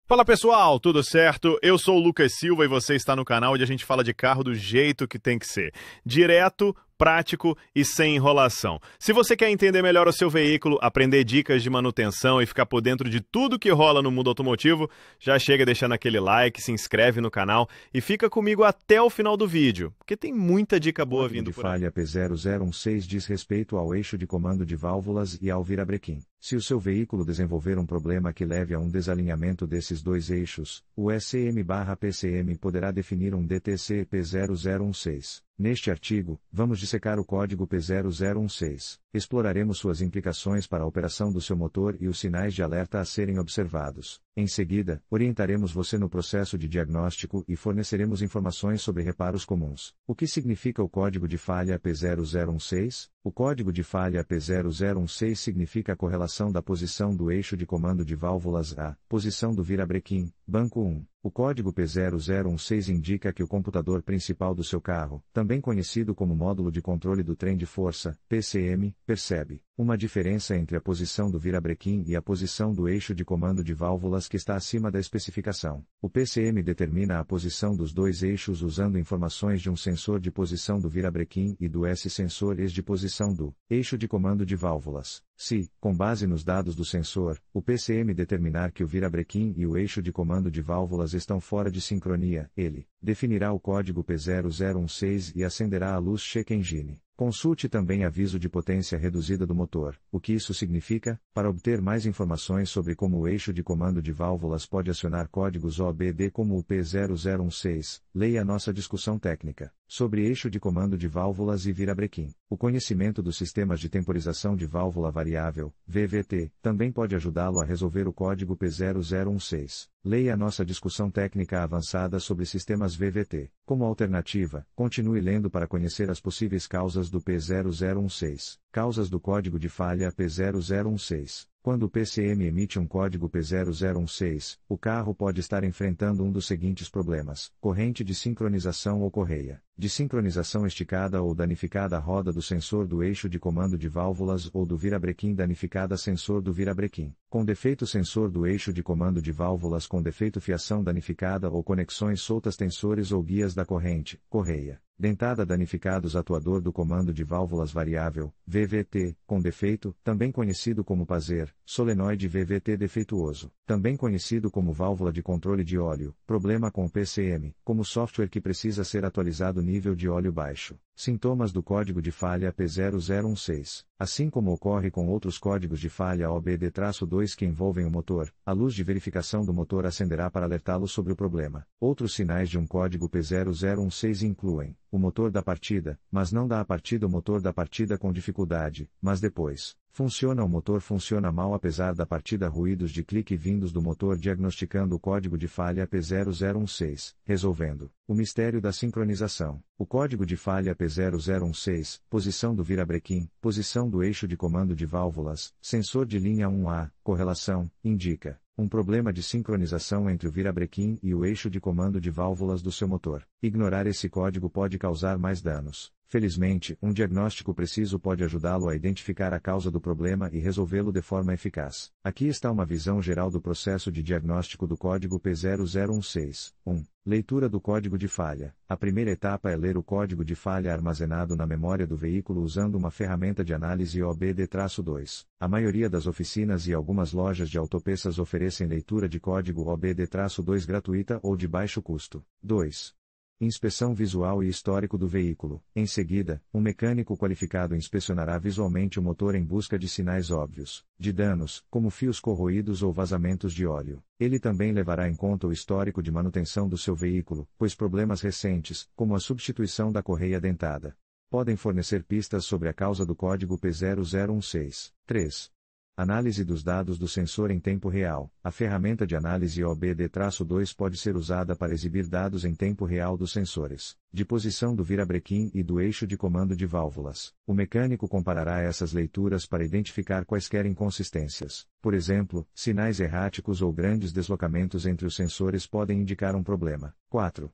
Fala pessoal, tudo certo? Eu sou o Lucas Silva e você está no canal onde a gente fala de carro do jeito que tem que ser. Direto, prático e sem enrolação. Se você quer entender melhor o seu veículo, aprender dicas de manutenção e ficar por dentro de tudo que rola no mundo automotivo, já chega deixando aquele like, se inscreve no canal e fica comigo até o final do vídeo, porque tem muita dica boa vindo por aí. Falha P0016 diz respeito ao eixo de comando de válvulas e ao virabrequim. Se o seu veículo desenvolver um problema que leve a um desalinhamento desses dois eixos, o SCM/PCM poderá definir um DTC P0016. Neste artigo, vamos dissecar o código P0016. Exploraremos suas implicações para a operação do seu motor e os sinais de alerta a serem observados. Em seguida, orientaremos você no processo de diagnóstico e forneceremos informações sobre reparos comuns. O que significa o código de falha P0016? O código de falha P0016 significa a correlação da posição do eixo de comando de válvulas à posição do virabrequim, banco 1. O código P0016 indica que o computador principal do seu carro, também conhecido como módulo de controle do trem de força, PCM, percebe uma diferença entre a posição do virabrequim e a posição do eixo de comando de válvulas que está acima da especificação. O PCM determina a posição dos dois eixos usando informações de um sensor de posição do virabrequim e do S-sensor de posição do eixo de comando de válvulas. Se, com base nos dados do sensor, o PCM determinar que o virabrequim e o eixo de comando de válvulas estão fora de sincronia, ele definirá o código P0016 e acenderá a luz Check Engine. Consulte também aviso de potência reduzida do motor. O que isso significa? Para obter mais informações sobre como o eixo de comando de válvulas pode acionar códigos OBD como o P0016, leia nossa discussão técnica sobre eixo de comando de válvulas e virabrequim. O conhecimento dos sistemas de temporização de válvula variável, VVT, também pode ajudá-lo a resolver o código P0016. Leia a nossa discussão técnica avançada sobre sistemas VVT. Como alternativa, continue lendo para conhecer as possíveis causas do P0016. Causas do código de falha P0016. Quando o PCM emite um código P0016, o carro pode estar enfrentando um dos seguintes problemas: corrente de sincronização ou correia de sincronização esticada ou danificada, roda do sensor do eixo de comando de válvulas ou do virabrequim danificada, sensor do virabrequim com defeito, sensor do eixo de comando de válvulas com defeito, fiação danificada ou conexões soltas, tensores ou guias da corrente, correia dentada danificados, atuador do comando de válvulas variável, VVT, com defeito, também conhecido como Pazer, solenoide VVT defeituoso, também conhecido como válvula de controle de óleo, problema com o PCM, como software que precisa ser atualizado, nível de óleo baixo. Sintomas do código de falha P0016. Assim como ocorre com outros códigos de falha OBD-2 que envolvem o motor, a luz de verificação do motor acenderá para alertá-lo sobre o problema. Outros sinais de um código P0016 incluem o motor da partida, mas não dá a partida, o motor da partida com dificuldade, mas depois funciona, o motor funciona mal apesar da partida, ruídos de clique vindos do motor, diagnosticando o código de falha P0016, resolvendo o mistério da sincronização. O código de falha P0016, posição do virabrequim, posição do eixo de comando de válvulas, sensor de linha 1A, correlação, indica um problema de sincronização entre o virabrequim e o eixo de comando de válvulas do seu motor. Ignorar esse código pode causar mais danos. Felizmente, um diagnóstico preciso pode ajudá-lo a identificar a causa do problema e resolvê-lo de forma eficaz. Aqui está uma visão geral do processo de diagnóstico do código P0016. 1. Leitura do código de falha. A primeira etapa é ler o código de falha armazenado na memória do veículo usando uma ferramenta de análise OBD-2. A maioria das oficinas e algumas lojas de autopeças oferecem leitura de código OBD-2 gratuita ou de baixo custo. 2. Inspeção visual e histórico do veículo. Em seguida, um mecânico qualificado inspecionará visualmente o motor em busca de sinais óbvios de danos, como fios corroídos ou vazamentos de óleo. Ele também levará em conta o histórico de manutenção do seu veículo, pois problemas recentes, como a substituição da correia dentada, podem fornecer pistas sobre a causa do código P0016. 3. Análise dos dados do sensor em tempo real. A ferramenta de análise OBD-2 pode ser usada para exibir dados em tempo real dos sensores de posição do virabrequim e do eixo de comando de válvulas. O mecânico comparará essas leituras para identificar quaisquer inconsistências. Por exemplo, sinais erráticos ou grandes deslocamentos entre os sensores podem indicar um problema. 4.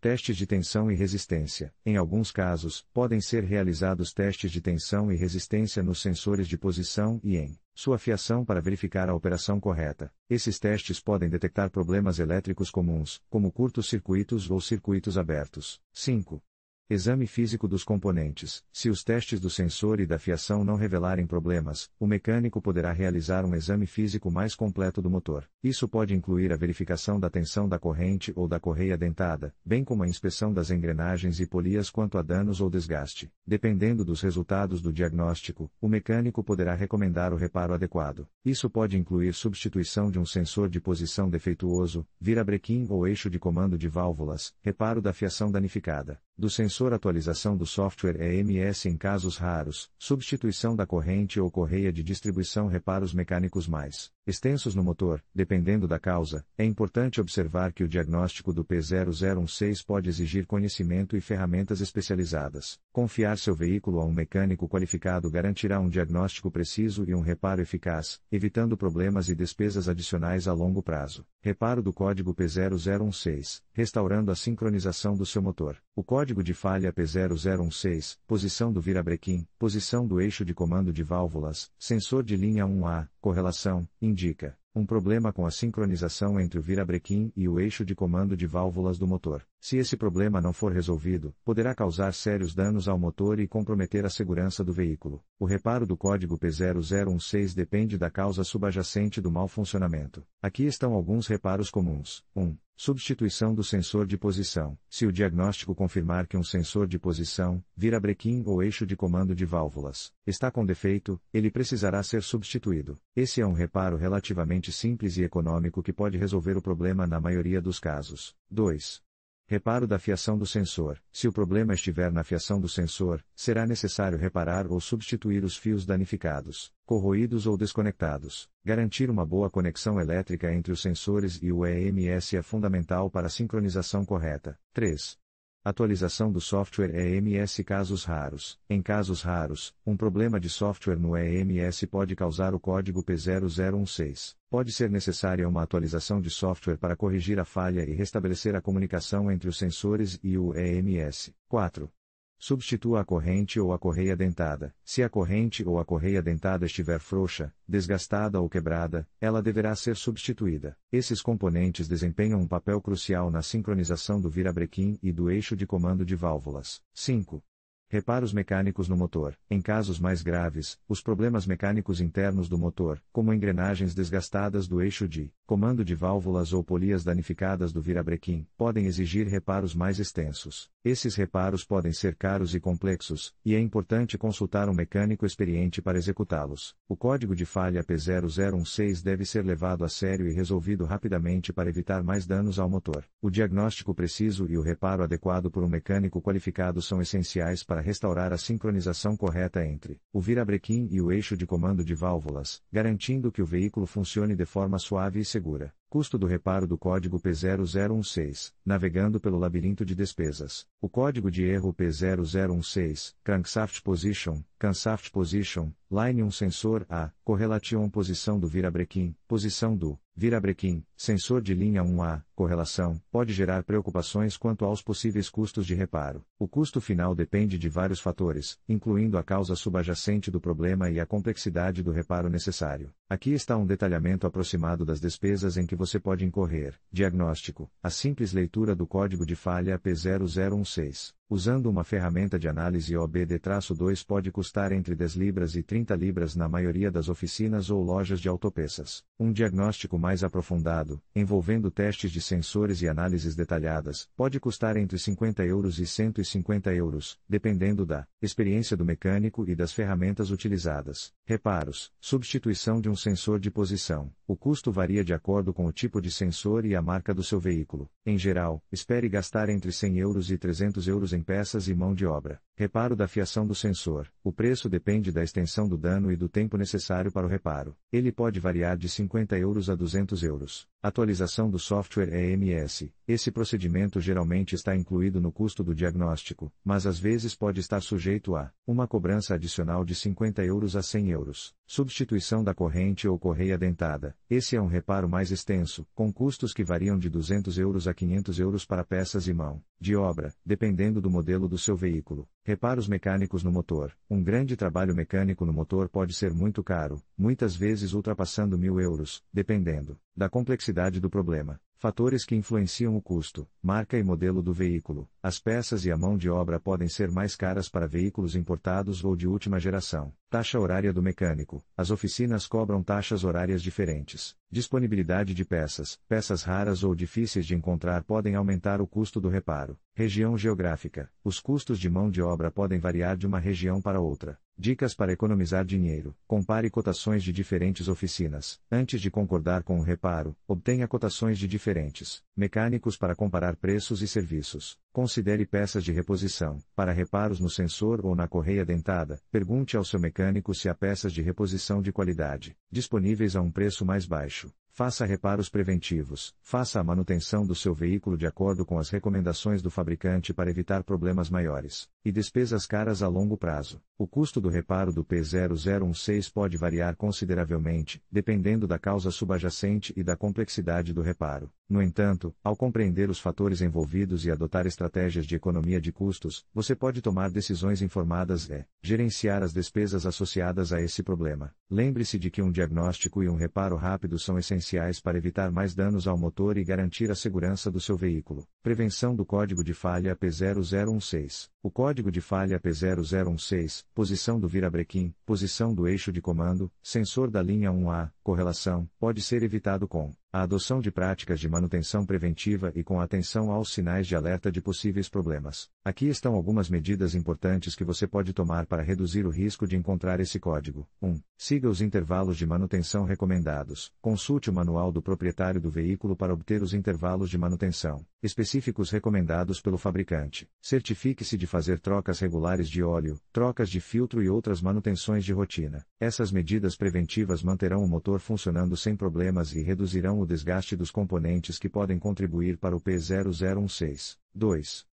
Testes de tensão e resistência. Em alguns casos, podem ser realizados testes de tensão e resistência nos sensores de posição e em Sua fiação para verificar a operação correta. Esses testes podem detectar problemas elétricos comuns, como curtos-circuitos ou circuitos abertos. 5. Exame físico dos componentes. Se os testes do sensor e da fiação não revelarem problemas, o mecânico poderá realizar um exame físico mais completo do motor. Isso pode incluir a verificação da tensão da corrente ou da correia dentada, bem como a inspeção das engrenagens e polias quanto a danos ou desgaste. Dependendo dos resultados do diagnóstico, o mecânico poderá recomendar o reparo adequado. Isso pode incluir substituição de um sensor de posição defeituoso, virabrequim ou eixo de comando de válvulas, reparo da fiação danificada. Do sensor, atualização do software EMS em casos raros, substituição da corrente ou correia de distribuição, reparos mecânicos mais extensos no motor. Dependendo da causa, é importante observar que o diagnóstico do P0016 pode exigir conhecimento e ferramentas especializadas. Confiar seu veículo a um mecânico qualificado garantirá um diagnóstico preciso e um reparo eficaz, evitando problemas e despesas adicionais a longo prazo. Reparo do código P0016, restaurando a sincronização do seu motor. O código de falha P0016, posição do virabrequim, posição do eixo de comando de válvulas, sensor de linha 1A, correlação, indica um problema com a sincronização entre o virabrequim e o eixo de comando de válvulas do motor. Se esse problema não for resolvido, poderá causar sérios danos ao motor e comprometer a segurança do veículo. O reparo do código P0016 depende da causa subjacente do mau funcionamento. Aqui estão alguns reparos comuns. 1. Substituição do sensor de posição. Se o diagnóstico confirmar que um sensor de posição, virabrequim ou eixo de comando de válvulas está com defeito, ele precisará ser substituído. Esse é um reparo relativamente simples e econômico que pode resolver o problema na maioria dos casos. 2. Reparo da fiação do sensor. Se o problema estiver na fiação do sensor, será necessário reparar ou substituir os fios danificados, corroídos ou desconectados. Garantir uma boa conexão elétrica entre os sensores e o EMS é fundamental para a sincronização correta. 3. Atualização do software EMS. Casos raros. Em casos raros, um problema de software no EMS pode causar o código P0016. Pode ser necessária uma atualização de software para corrigir a falha e restabelecer a comunicação entre os sensores e o EMS. 4. Substitua a corrente ou a correia dentada. Se a corrente ou a correia dentada estiver frouxa, desgastada ou quebrada, ela deverá ser substituída. Esses componentes desempenham um papel crucial na sincronização do virabrequim e do eixo de comando de válvulas. 5. Reparos mecânicos no motor. Em casos mais graves, os problemas mecânicos internos do motor, como engrenagens desgastadas do eixo de comando de válvulas ou polias danificadas do virabrequim, podem exigir reparos mais extensos. Esses reparos podem ser caros e complexos, e é importante consultar um mecânico experiente para executá-los. O código de falha P0016 deve ser levado a sério e resolvido rapidamente para evitar mais danos ao motor. O diagnóstico preciso e o reparo adequado por um mecânico qualificado são essenciais para restaurar a sincronização correta entre o virabrequim e o eixo de comando de válvulas, garantindo que o veículo funcione de forma suave e segura. Custo do reparo do código P0016, navegando pelo labirinto de despesas. O código de erro P0016, Crankshaft Position, Line 1 Sensor A, Correlation posição do virabrequim, posição do virabrequim, sensor de linha 1A, correlação, pode gerar preocupações quanto aos possíveis custos de reparo. O custo final depende de vários fatores, incluindo a causa subjacente do problema e a complexidade do reparo necessário. Aqui está um detalhamento aproximado das despesas em que você pode incorrer. Diagnóstico. A simples leitura do código de falha P0016. Usando uma ferramenta de análise OBD-2 pode custar entre 10 libras e 30 libras na maioria das oficinas ou lojas de autopeças. Um diagnóstico mais aprofundado, envolvendo testes de sensores e análises detalhadas, pode custar entre €50 e €150, dependendo da experiência do mecânico e das ferramentas utilizadas. Reparos. Substituição de um sensor de posição. O custo varia de acordo com o tipo de sensor e a marca do seu veículo. Em geral, espere gastar entre €100 e €300 em peças e mão de obra. Reparo da fiação do sensor. O preço depende da extensão do dano e do tempo necessário para o reparo. Ele pode variar de €50 a €200. Atualização do software EMS. Esse procedimento geralmente está incluído no custo do diagnóstico, mas às vezes pode estar sujeito a uma cobrança adicional de €50 a €100. Substituição da corrente ou correia dentada. Esse é um reparo mais extenso, com custos que variam de €200 a €500 para peças e mão de obra, dependendo do modelo do seu veículo. Reparos mecânicos no motor. Um grande trabalho mecânico no motor pode ser muito caro, muitas vezes ultrapassando €1.000, dependendo da complexidade do problema. Fatores que influenciam o custo: marca e modelo do veículo. As peças e a mão de obra podem ser mais caras para veículos importados ou de última geração. Taxa horária do mecânico. As oficinas cobram taxas horárias diferentes. Disponibilidade de peças. Peças raras ou difíceis de encontrar podem aumentar o custo do reparo. Região geográfica. Os custos de mão de obra podem variar de uma região para outra. Dicas para economizar dinheiro. Compare cotações de diferentes oficinas. Antes de concordar com o reparo, obtenha cotações de diferentes mecânicos para comparar preços e serviços. Considere peças de reposição. Para reparos no sensor ou na correia dentada, pergunte ao seu mecânico se há peças de reposição de qualidade disponíveis a um preço mais baixo. Faça reparos preventivos. Faça a manutenção do seu veículo de acordo com as recomendações do fabricante para evitar problemas maiores e despesas caras a longo prazo. O custo do reparo do P0016 pode variar consideravelmente, dependendo da causa subjacente e da complexidade do reparo. No entanto, ao compreender os fatores envolvidos e adotar estratégias de economia de custos, você pode tomar decisões informadas e gerenciar as despesas associadas a esse problema. Lembre-se de que um diagnóstico e um reparo rápido são essenciais para evitar mais danos ao motor e garantir a segurança do seu veículo. Prevenção do código de falha P0016. O código de falha P0016, posição do virabrequim, posição do eixo de comando, sensor da linha 1A, correlação, pode ser evitado com a adoção de práticas de manutenção preventiva e com atenção aos sinais de alerta de possíveis problemas. Aqui estão algumas medidas importantes que você pode tomar para reduzir o risco de encontrar esse código. 1. Siga os intervalos de manutenção recomendados. Consulte o manual do proprietário do veículo para obter os intervalos de manutenção específicos recomendados pelo fabricante. Certifique-se de fazer trocas regulares de óleo, trocas de filtro e outras manutenções de rotina. Essas medidas preventivas manterão o motor funcionando sem problemas e reduzirão o desgaste dos componentes que podem contribuir para o P0016. 2.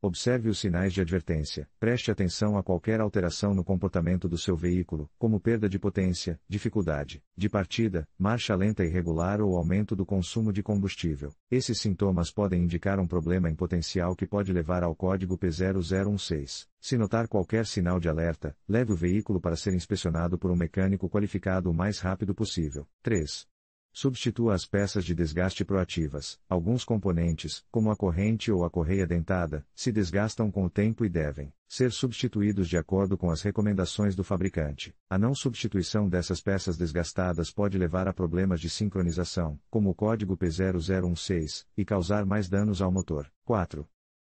Observe os sinais de advertência. Preste atenção a qualquer alteração no comportamento do seu veículo, como perda de potência, dificuldade de partida, marcha lenta irregular ou aumento do consumo de combustível. Esses sintomas podem indicar um problema em potencial que pode levar ao código P0016. Se notar qualquer sinal de alerta, leve o veículo para ser inspecionado por um mecânico qualificado o mais rápido possível. 3. Substitua as peças de desgaste proativas. Alguns componentes, como a corrente ou a correia dentada, se desgastam com o tempo e devem ser substituídos de acordo com as recomendações do fabricante. A não substituição dessas peças desgastadas pode levar a problemas de sincronização, como o código P0016, e causar mais danos ao motor. 4.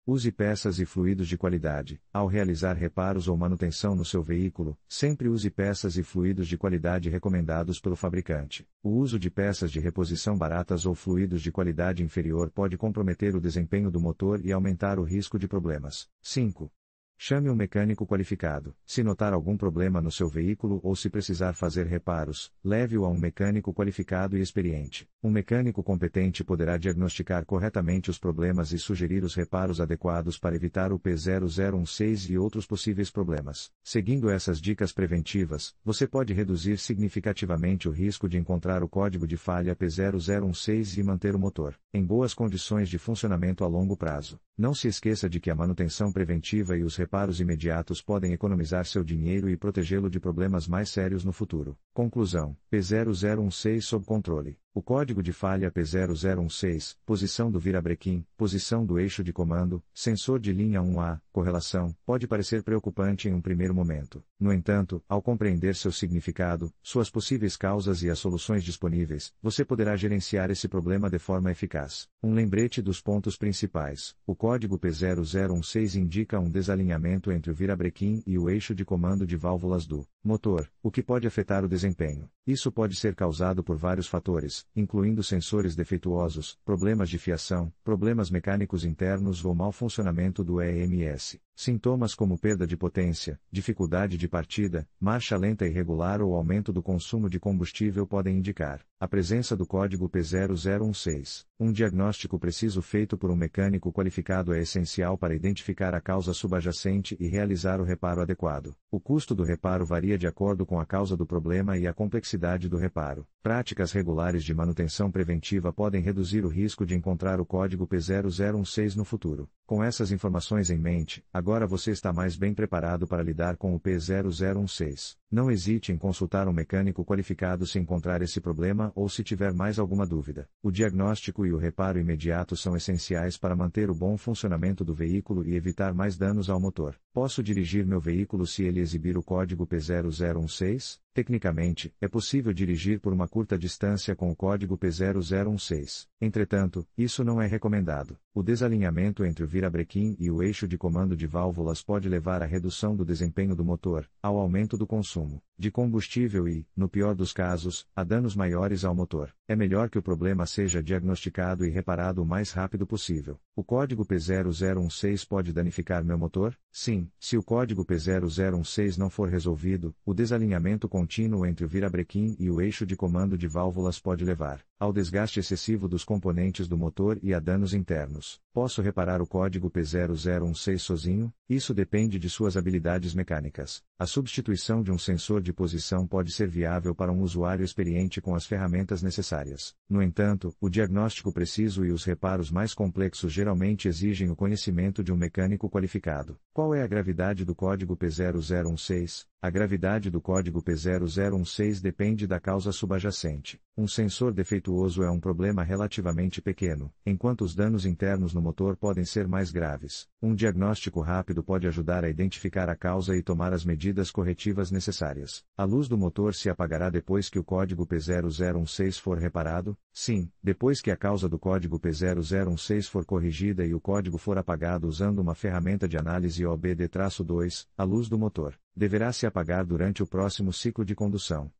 Use peças e fluidos de qualidade. Ao realizar reparos ou manutenção no seu veículo, sempre use peças e fluidos de qualidade recomendados pelo fabricante. O uso de peças de reposição baratas ou fluidos de qualidade inferior pode comprometer o desempenho do motor e aumentar o risco de problemas. 5. Chame um mecânico qualificado. Se notar algum problema no seu veículo ou se precisar fazer reparos, leve-o a um mecânico qualificado e experiente. Um mecânico competente poderá diagnosticar corretamente os problemas e sugerir os reparos adequados para evitar o P0016 e outros possíveis problemas. Seguindo essas dicas preventivas, você pode reduzir significativamente o risco de encontrar o código de falha P0016 e manter o motor em boas condições de funcionamento a longo prazo. Não se esqueça de que a manutenção preventiva e os reparos imediatos podem economizar seu dinheiro e protegê-lo de problemas mais sérios no futuro. Conclusão: P0016 sob controle. O código de falha P0016, posição do virabrequim, posição do eixo de comando, sensor de linha 1A, correlação, pode parecer preocupante em um primeiro momento. No entanto, ao compreender seu significado, suas possíveis causas e as soluções disponíveis, você poderá gerenciar esse problema de forma eficaz. Um lembrete dos pontos principais. O código P0016 indica um desalinhamento entre o virabrequim e o eixo de comando de válvulas do motor, o que pode afetar o desempenho. Isso pode ser causado por vários fatores, incluindo sensores defeituosos, problemas de fiação, problemas mecânicos internos ou mau funcionamento do EMS. Sintomas como perda de potência, dificuldade de partida, marcha lenta irregular ou aumento do consumo de combustível podem indicar a presença do código P0016. Um diagnóstico preciso feito por um mecânico qualificado é essencial para identificar a causa subjacente e realizar o reparo adequado. O custo do reparo varia de acordo com a causa do problema e a complexidade do reparo. Práticas regulares de manutenção preventiva podem reduzir o risco de encontrar o código P0016 no futuro. Com essas informações em mente, agora Agora você está mais bem preparado para lidar com o P0016. Não hesite em consultar um mecânico qualificado se encontrar esse problema ou se tiver mais alguma dúvida. O diagnóstico e o reparo imediato são essenciais para manter o bom funcionamento do veículo e evitar mais danos ao motor. Posso dirigir meu veículo se ele exibir o código P0016? Tecnicamente, é possível dirigir por uma curta distância com o código P0016. Entretanto, isso não é recomendado. O desalinhamento entre o virabrequim e o eixo de comando de válvulas pode levar à redução do desempenho do motor, ao aumento do consumo de combustível e, no pior dos casos, a danos maiores ao motor. É melhor que o problema seja diagnosticado e reparado o mais rápido possível. O código P0016 pode danificar meu motor? Sim, se o código P0016 não for resolvido, o desalinhamento contínuo entre o virabrequim e o eixo de comando de válvulas pode levar ao desgaste excessivo dos componentes do motor e a danos internos. Posso reparar o código P0016 sozinho? Isso depende de suas habilidades mecânicas. A substituição de um sensor de posição pode ser viável para um usuário experiente com as ferramentas necessárias. No entanto, o diagnóstico preciso e os reparos mais complexos geralmente exigem o conhecimento de um mecânico qualificado. Qual é a gravidade do código P0016? A gravidade do código P0016 depende da causa subjacente. Um sensor defeituoso é um problema relativamente pequeno, enquanto os danos internos no motor podem ser mais graves. Um diagnóstico rápido pode ajudar a identificar a causa e tomar as medidas corretivas necessárias. A luz do motor se apagará depois que o código P0016 for reparado? Sim, depois que a causa do código P0016 for corrigida e o código for apagado usando uma ferramenta de análise OBD-2, a luz do motor deverá se apagar durante o próximo ciclo de condução.